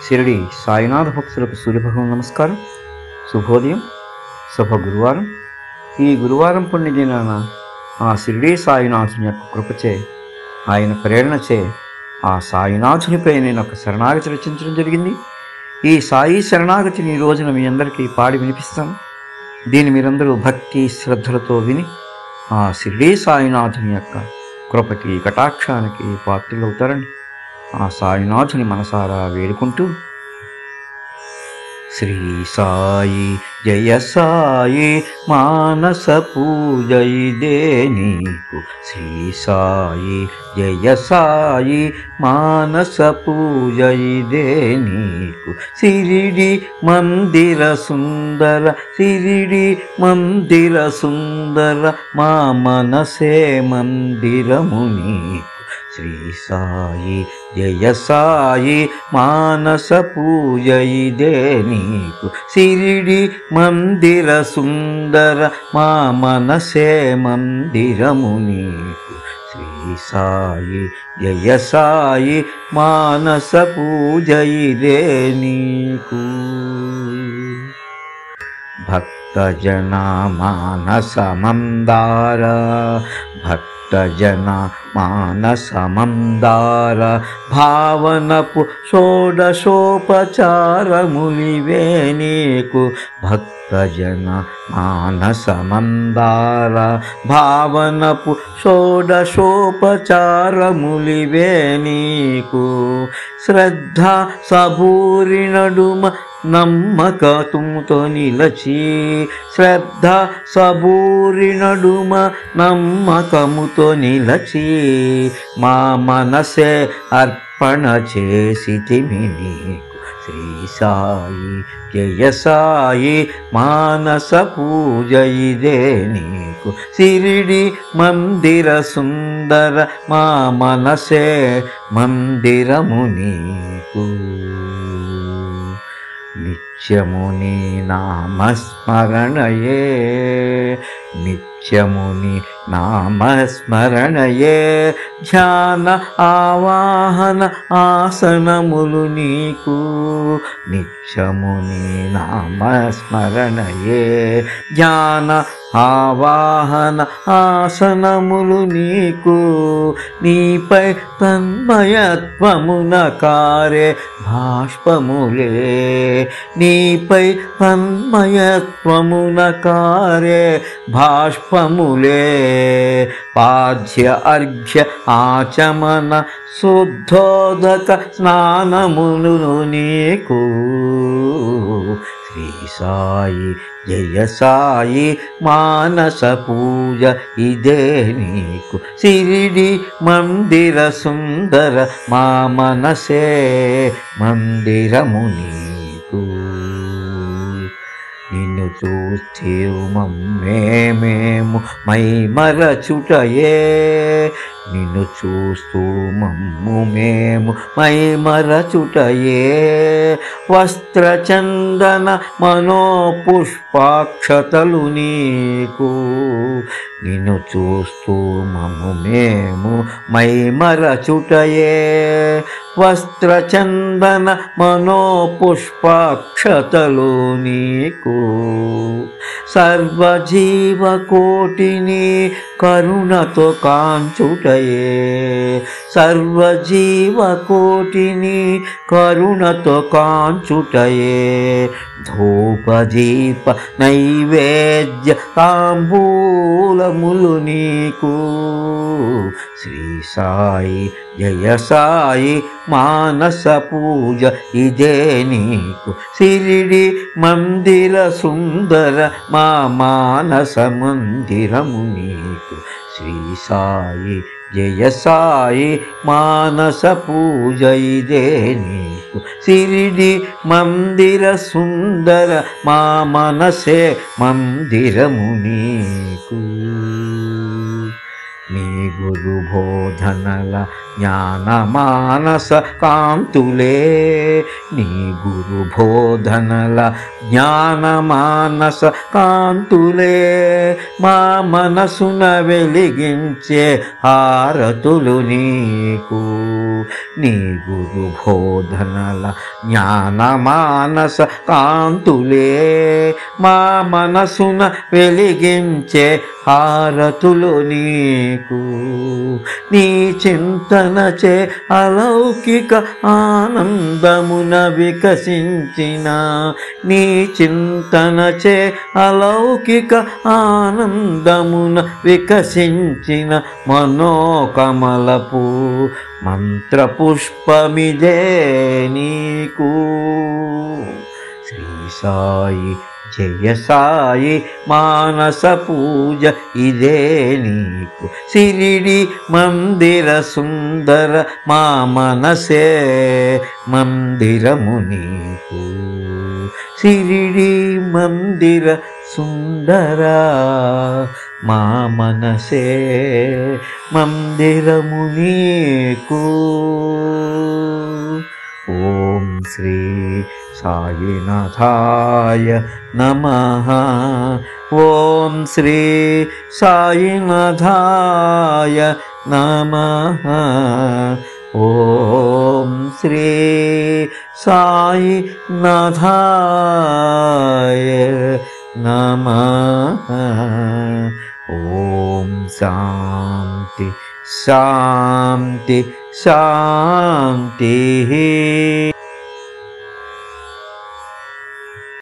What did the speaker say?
షిరిడి సాయినాథ భక్తులకు సూర్యభగవాన్ నమస్కారం. శుభోదయం, శుభ గురువారం. ఈ గురువారం పుణ్యదినాన ఆ షిరిడి సాయినాథుని యొక్క కృపచే, ఆయన ప్రేరణచే ఆ సాయినాథునిపై నేను ఒక శరణాగతి రచించడం జరిగింది. ఈ సాయి శరణాగతిని ఈ రోజున మీ అందరికీ పాడి వినిపిస్తాను. దీన్ని మీరందరూ భక్తి శ్రద్ధలతో విని ఆ షిరిడి సాయినాథుని యొక్క కృపకి కటాక్షానికి పాత్రులవుతారని ఆ సాయినాథుని మనసారా వేడుకుంటూ, శ్రీ సాయి జయ సాయి మానస పూజ ఇదే నీకు, శ్రీ సాయి జయ సాయి మానస పూజ ఇదే నీకు, షిరిడి మందిర సుందర, షిరిడి మందిర సుందర, మా మనసే మందిరము నీకు, శ్రీ సాయి జయ సాయి మానస పూజ ఇదే నీకు, షిరిడి మందిర సుందర, మా మనసే మందిరము నీకు, శ్రీ సాయి జయ సాయి మానస పూజ ఇదే నీకు. భక్తజన మానస మందార, భక్తజన మానస మందార, భావనపు షోడశోపచారములివే నీకు, భక్తజన మానస మందార, భావనపు షోడశోపచారములివే నీకు, శ్రద్ధ సబూరి నడుమ నమ్మకముతో నిలచి, శ్రద్ధ సబూరి నడుమ నమ్మకముతో నిలచి, మా మనసే అర్పణ చేసితిమి నీకు, శ్రీ సాయి జయ సాయి మానస పూజ ఇదే నీకు, షిరిడి మందిర సుందర, మా మనసే మందిరము నీకు. నిత్యము నీ నామస్మరణయే, నిత్యము నీ నామస్మరణయే, ధ్యాన ఆవాహన ఆసనములు నీకు, నిత్యము నీ నామస్మరణయే, ధ్యాన ఆవాహన ఆసనములు నీకు, నీపై తన్మయత్వమున కారే భాష్పములే, నీపై తన్మయత్వమున కారే భాష్పములే, పాద్య అర్ఘ్య ఆచమన శుద్ధోదక స్నానములు నీకు, శ్రీ సాయి జయ సాయి మానస పూజ ఇదే నీకు, షిరిడి మందిర సుందర, మా మనసే మందిరము నీకు. నిన్ను చూస్తే మమ్మేమేము మై మరచుటయే, నిన్ను చూస్తూ మమ్ము మేము మై మరచుటయే, వస్త్రచందన మనోపుష్పాక్షతలు నీకు, నిన్ను చూస్తూ మమ్ము మేము మై మరచుటయే, వస్త్రచందన మనోపుష్పాక్షతలు నీకు, సర్వజీవకోటిని కరుణతో కాంచుటయే, సర్వజీవకోటిని కరుణతో కాంచుటయే, ధూపదీప నైవేద్య తాంబూలములు నీకు, శ్రీ సాయి జయ సాయి మానస పూజ ఇదే నీకు, షిరిడి మందిర సుందర, మా మానస మందిరము నీకు, శ్రీ సాయి జయ సాయి మానస పూజ ఇదే నీకు, షిరిడి మందిర సుందర, మా మనసే మందిరము నీకు. నీ గురు బోధనల జ్ఞాన మానస కాంతులే, నీ గురు బోధనల జ్ఞాన మానస కాంతులే, మా మనసున వెలిగించే హారతులు నీకు. నీ గురు బోధనల జ్ఞాన మానస కాంతులే, మా మనసున వెలిగించే హారతులు నీకు. నీ చింతనచే అలౌకిక ఆనందమున వికసించిన, నీ చింతనచే అలౌకిక ఆనందమున వికసించిన మనోకమలపు మంత్రపుష్పమిదే నీకు. శ్రీ సాయి జయ సాయి మానస పూజ ఇదే నీకు. సిరిడి మందిర సుందర మా మనసే మందిరము నీకు. సిరిడి మందిర సుందర మా మనసే మందిరము నీకు. ఓం శ్రీ సాయినాథాయ నమః. ఓం శ్రీ సాయినాథాయ నమః. ఓం శ్రీ సాయినాథాయ నమః. ఓం శాంతి శాంతి శాంతి.